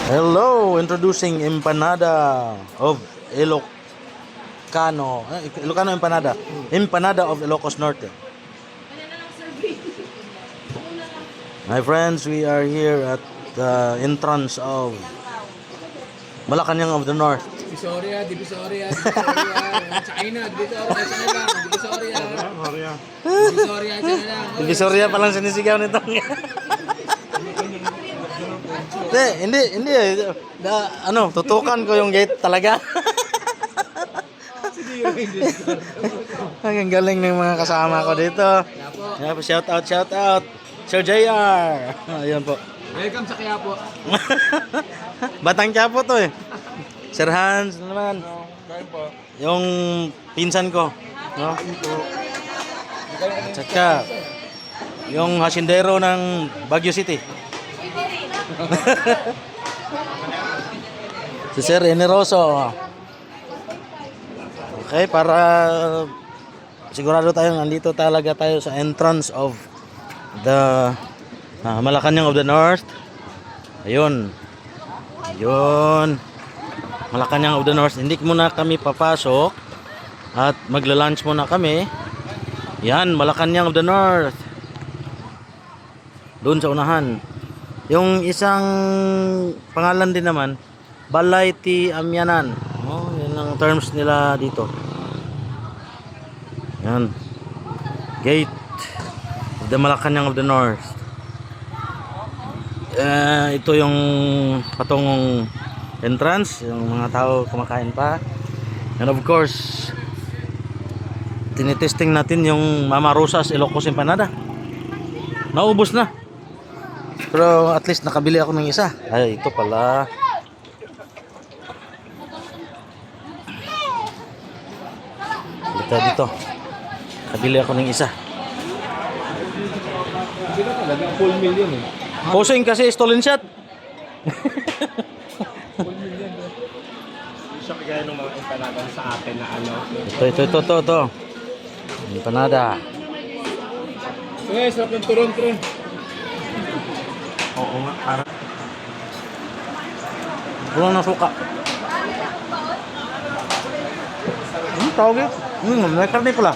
Hello, introducing empanada of Ilocano. Ilocano empanada. Empanada of Ilocos Norte. My friends, we are here at the entrance of Malacanang of the North. Divisoria, Divisoria, Divisoria, China, Divisoria, China, Divisoria, Divisoria, China. Divisoria pa lang sinisigaw nito. Hindi. Tutukan ko yung gate talaga. Ang galing ng mga kasama ko dito. Shout out. Sir JR. Ayun po. Welcome sa Quiapo. Batang Quiapo to eh. Sir Hans naman. Yung pinsan ko, no? Tsaka yung hasindero ng Baguio City. Si Sir Eneroso. Okay, para sigurado tayo nandito talaga tayo sa entrance of the Malacanang of the North. Ayun. Malacanang of the North. Hindi muna kami papasok at magla-lunch muna kami. Yan, Malacanang of the North. Doon sa unahan. Yung isang pangalan din naman, Balay-ti Amyanan. Oh, yan ang terms nila dito. Yan. Gate of the Malacanang of the North. Ito yung patungong entrance, yung mga tao kumakain pa. And of course, tinitesting natin yung Mama Rosa's Ilocos Empanada. Naubos na. Pero at least nakabili ako ng isa. Ay, ito pala. Dito. Nakabili ako ng isa. Hindi ka talaga, full million eh. Posing kasi stolen shot. Siya kagaya ng mga empanada sa atin na ano. Ito. Empanada. Eh, sarap ng turon. Oo nga, para. Wala na suka. Tawag yun. May karne pala.